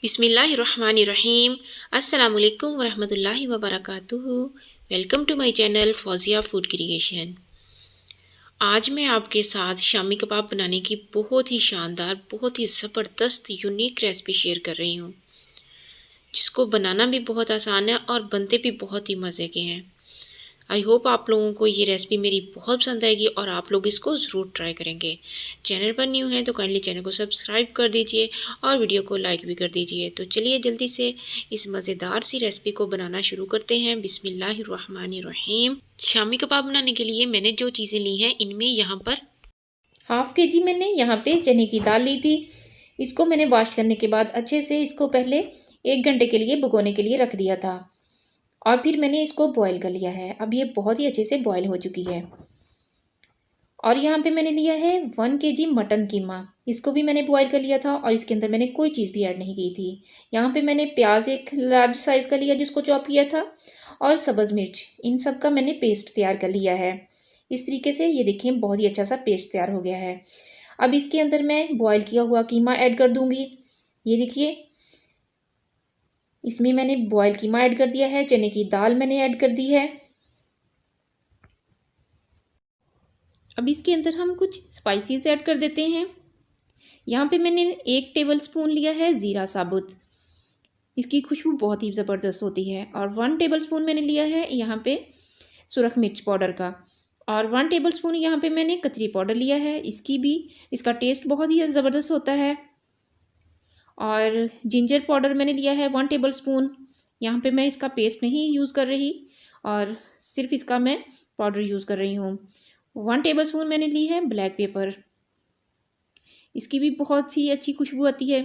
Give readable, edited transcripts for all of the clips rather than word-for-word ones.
बिस्मिल्लाहिर्रहमानिर्रहीम। अस्सलामुअलैकुम वरहमतुल्लाहि वबरकातुहू। Welcome to my channel Fauzia food creation. आज मैं आपके साथ शामी कबाब बनाने की बहुत ही शानदार, बहुत ही ज़बरदस्त यूनिक रेसिपी शेयर कर रही हूँ, जिसको बनाना भी बहुत आसान है और बनते भी बहुत ही मज़े के हैं। आई होप आप लोगों को ये रेसिपी मेरी बहुत पसंद आएगी और आप लोग इसको ज़रूर ट्राई करेंगे। चैनल पर न्यू हैं तो काइंडली चैनल को सब्सक्राइब कर दीजिए और वीडियो को लाइक भी कर दीजिए। तो चलिए जल्दी से इस मज़ेदार सी रेसिपी को बनाना शुरू करते हैं। बिस्मिल्लाहिर्रहमानिर्रहीम। शामी कबाब बनाने के लिए मैंने जो चीज़ें ली हैं, इनमें यहाँ पर हाफ के जी मैंने यहाँ पे चने की दाल ली थी। इसको मैंने वॉश करने के बाद अच्छे से इसको पहले 1 घंटे के लिए भिगोने के लिए रख दिया था और फिर मैंने इसको बॉईल कर लिया है। अब ये बहुत ही अच्छे से बॉईल हो चुकी है। और यहाँ पे मैंने लिया है 1 kg मटन कीमा। इसको भी मैंने बॉईल कर लिया था और इसके अंदर मैंने कोई चीज़ भी ऐड नहीं की थी। यहाँ पे मैंने प्याज एक लार्ज साइज़ का लिया जिसको चॉप किया था और सब्ज़ मिर्च, इन सब का मैंने पेस्ट तैयार कर लिया है। इस तरीके से ये देखिए बहुत ही अच्छा सा पेस्ट तैयार हो गया है। अब इसके अंदर मैं बॉईल किया हुआ कीमा ऐड कर दूंगी। ये देखिए इसमें मैंने बॉईल कीमा ऐड कर दिया है, चने की दाल मैंने ऐड कर दी है। अब इसके अंदर हम कुछ स्पाइसेस ऐड कर देते हैं। यहाँ पे मैंने 1 टेबल स्पून लिया है ज़ीरा साबुत। इसकी खुशबू बहुत ही ज़बरदस्त होती है। और 1 टेबल स्पून मैंने लिया है यहाँ पे सुरख मिर्च पाउडर का। और 1 टेबल स्पून यहाँ पे मैंने कचरी पाउडर लिया है। इसका टेस्ट बहुत ही ज़बरदस्त होता है। और जिंजर पाउडर मैंने लिया है 1 टेबल स्पून। यहाँ पे मैं इसका पेस्ट नहीं यूज़ कर रही और सिर्फ इसका मैं पाउडर यूज़ कर रही हूँ। 1 टेबल स्पून मैंने ली है ब्लैक पेपर। इसकी भी बहुत ही अच्छी खुशबू आती है।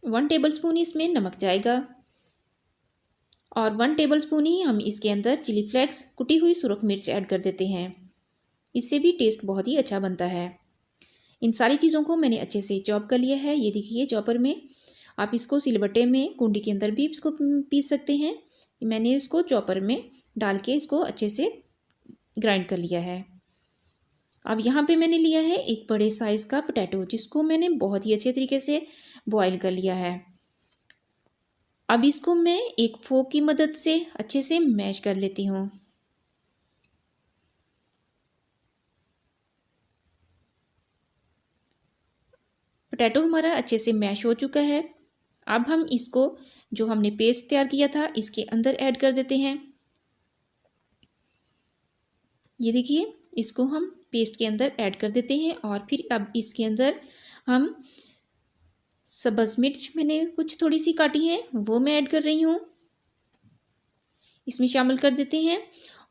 1 टेबल स्पून इसमें नमक जाएगा और 1 टेबल स्पून ही हम इसके अंदर चिली फ्लेक्स कुटी हुई सुरख मिर्च ऐड कर देते हैं। इससे भी टेस्ट बहुत ही अच्छा बनता है। इन सारी चीज़ों को मैंने अच्छे से चॉप कर लिया है। ये देखिए चॉपर में, आप इसको सिलबट्टे में कुंडी के अंदर भी इसको पीस सकते हैं। मैंने इसको चॉपर में डाल के इसको अच्छे से ग्राइंड कर लिया है। अब यहाँ पे मैंने लिया है एक बड़े साइज़ का पोटैटो, जिसको मैंने बहुत ही अच्छे तरीके से बॉईल कर लिया है। अब इसको मैं एक फोक की मदद से अच्छे से मैश कर लेती हूँ। पोटैटो हमारा अच्छे से मैश हो चुका है। अब हम इसको, जो हमने पेस्ट तैयार किया था, इसके अंदर ऐड कर देते हैं। ये देखिए इसको हम पेस्ट के अंदर ऐड कर देते हैं और फिर अब इसके अंदर हम सब्ज़ मिर्च मैंने कुछ थोड़ी सी काटी है वो मैं ऐड कर रही हूँ, इसमें शामिल कर देते हैं।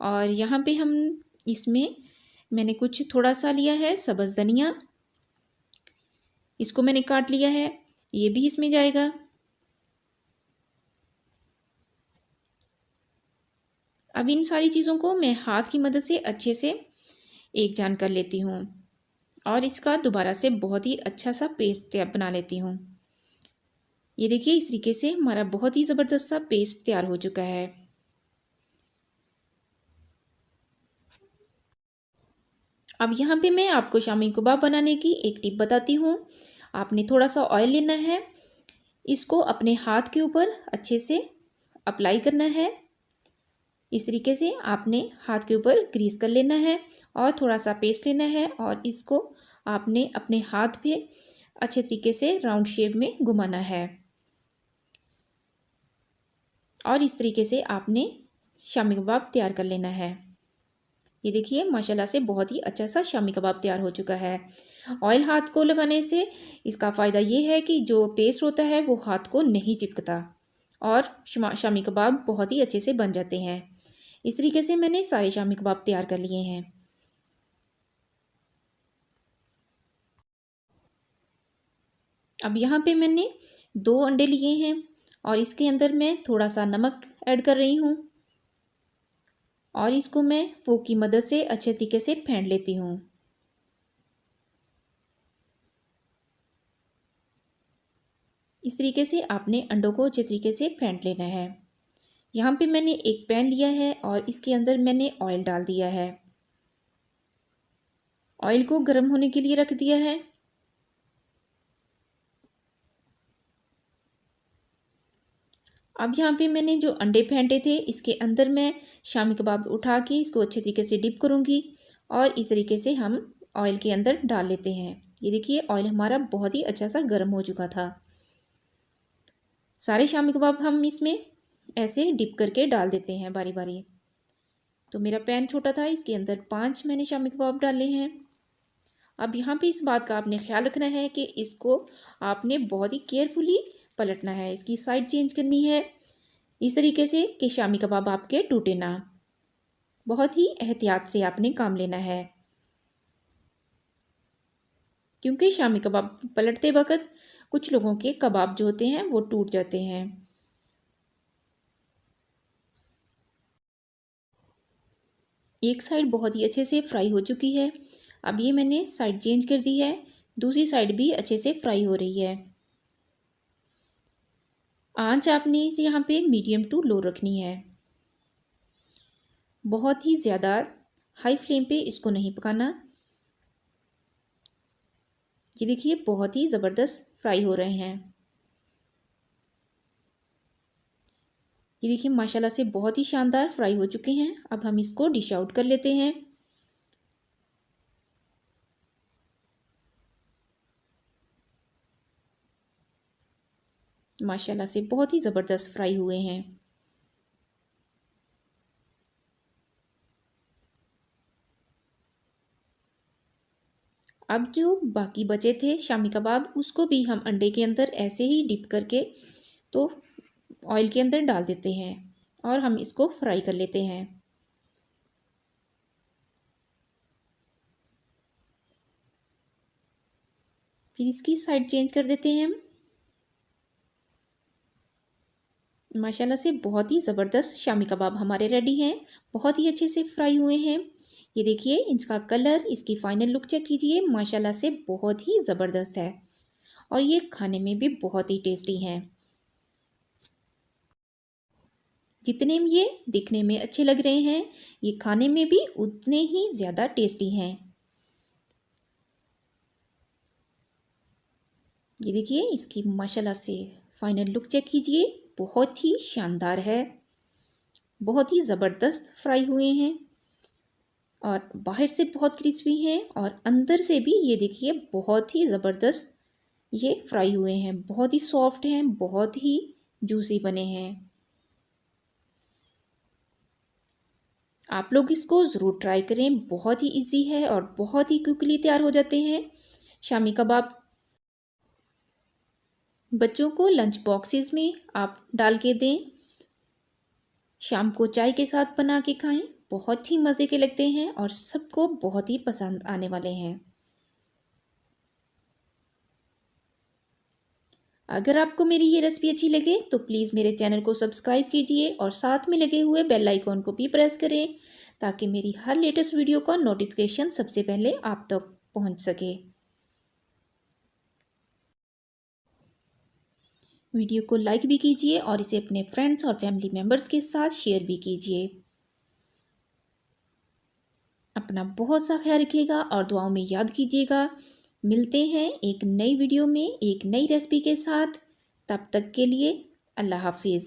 और यहाँ पे हम इसमें मैंने कुछ थोड़ा सा लिया है सब्ज़ धनिया, इसको मैंने काट लिया है, ये भी इसमें जाएगा। अब इन सारी चीज़ों को मैं हाथ की मदद से अच्छे से एक जान कर लेती हूँ और इसका दोबारा से बहुत ही अच्छा सा पेस्ट बना लेती हूँ। ये देखिए इस तरीके से हमारा बहुत ही ज़बरदस्त सा पेस्ट तैयार हो चुका है। अब यहाँ पे मैं आपको शामी कबाब बनाने की एक टिप बताती हूँ। आपने थोड़ा सा ऑयल लेना है, इसको अपने हाथ के ऊपर अच्छे से अप्लाई करना है। इस तरीके से आपने हाथ के ऊपर ग्रीस कर लेना है और थोड़ा सा पेस्ट लेना है और इसको आपने अपने हाथ पे अच्छे तरीके से राउंड शेप में घुमाना है। और इस तरीके से आपने शामी कबाब तैयार कर लेना है। ये देखिए माशाल्लाह से बहुत ही अच्छा सा शामी कबाब तैयार हो चुका है। ऑयल हाथ को लगाने से इसका फ़ायदा ये है कि जो पेस्ट होता है वो हाथ को नहीं चिपकता और शामी कबाब बहुत ही अच्छे से बन जाते हैं। इस तरीके से मैंने सारे शामी कबाब तैयार कर लिए हैं। अब यहाँ पे मैंने 2 अंडे लिए हैं और इसके अंदर मैं थोड़ा सा नमक ऐड कर रही हूँ और इसको मैं फोक की मदद से अच्छे तरीके से फेंट लेती हूँ। इस तरीके से आपने अंडों को अच्छे तरीके से फेंट लेना है। यहाँ पे मैंने एक पैन लिया है और इसके अंदर मैंने ऑयल डाल दिया है। ऑयल को गर्म होने के लिए रख दिया है। अब यहाँ पे मैंने जो अंडे फेंटे थे इसके अंदर मैं शामी कबाब उठा के इसको अच्छे तरीके से डिप करूँगी और इस तरीके से हम ऑयल के अंदर डाल लेते हैं। ये देखिए ऑयल हमारा बहुत ही अच्छा सा गर्म हो चुका था। सारे शामी कबाब हम इसमें ऐसे डिप करके डाल देते हैं बारी बारी। तो मेरा पैन छोटा था, इसके अंदर 5 मैंने शामी कबाब डाले हैं। अब यहाँ पे इस बात का आपने ख्याल रखना है कि इसको आपने बहुत ही केयरफुली पलटना है, इसकी साइड चेंज करनी है इस तरीके से कि शामी कबाब आपके टूटे ना। बहुत ही एहतियात से आपने काम लेना है, क्योंकि शामी कबाब पलटते वक्त कुछ लोगों के कबाब जो होते हैं वो टूट जाते हैं। एक साइड बहुत ही अच्छे से फ्राई हो चुकी है। अब ये मैंने साइड चेंज कर दी है, दूसरी साइड भी अच्छे से फ्राई हो रही है। आंच आपने इस यहाँ पे मीडियम टू लो रखनी है, बहुत ही ज़्यादा हाई फ्लेम पे इसको नहीं पकाना। ये देखिए बहुत ही ज़बरदस्त फ्राई हो रहे हैं। ये देखिए माशाल्लाह से बहुत ही शानदार फ्राई हो चुके हैं। अब हम इसको डिश आउट कर लेते हैं। माशाल्लाह से बहुत ही ज़बरदस्त फ्राई हुए हैं। अब जो बाकी बचे थे शामी कबाब उसको भी हम अंडे के अंदर ऐसे ही डिप करके तो ऑयल के अंदर डाल देते हैं और हम इसको फ्राई कर लेते हैं। फिर इसकी साइड चेंज कर देते हैं हम। माशाल्लाह से बहुत ही ज़बरदस्त शामी कबाब हमारे रेडी हैं, बहुत ही अच्छे से फ्राई हुए हैं। ये देखिए इसका कलर, इसकी फाइनल लुक चेक कीजिए, माशाल्लाह से बहुत ही ज़बरदस्त है और ये खाने में भी बहुत ही टेस्टी हैं। जितने ये दिखने में अच्छे लग रहे हैं ये खाने में भी उतने ही ज़्यादा टेस्टी हैं। ये देखिए इसकी माशाल्लाह से फाइनल लुक चेक कीजिए, बहुत ही शानदार है, बहुत ही ज़बरदस्त फ्राई हुए हैं और बाहर से बहुत क्रिस्पी हैं और अंदर से भी ये देखिए बहुत ही ज़बरदस्त ये फ्राई हुए हैं, बहुत ही सॉफ्ट हैं, बहुत ही जूसी बने हैं। आप लोग इसको ज़रूर ट्राई करें, बहुत ही इजी है और बहुत ही क्विकली तैयार हो जाते हैं शामी कबाब। बच्चों को लंच बॉक्सेस में आप डाल के दें, शाम को चाय के साथ बना के खाएं, बहुत ही मज़े के लगते हैं और सबको बहुत ही पसंद आने वाले हैं। अगर आपको मेरी ये रेसिपी अच्छी लगे तो प्लीज़ मेरे चैनल को सब्सक्राइब कीजिए और साथ में लगे हुए बेल आइकॉन को भी प्रेस करें ताकि मेरी हर लेटेस्ट वीडियो का नोटिफिकेशन सबसे पहले आप तक पहुंच सके। वीडियो को लाइक भी कीजिए और इसे अपने फ्रेंड्स और फैमिली मेम्बर्स के साथ शेयर भी कीजिए। अपना बहुत सा ख्याल रखिएगा और दुआओं में याद कीजिएगा। मिलते हैं एक नई वीडियो में एक नई रेसिपी के साथ, तब तक के लिए अल्लाह हाफिज़।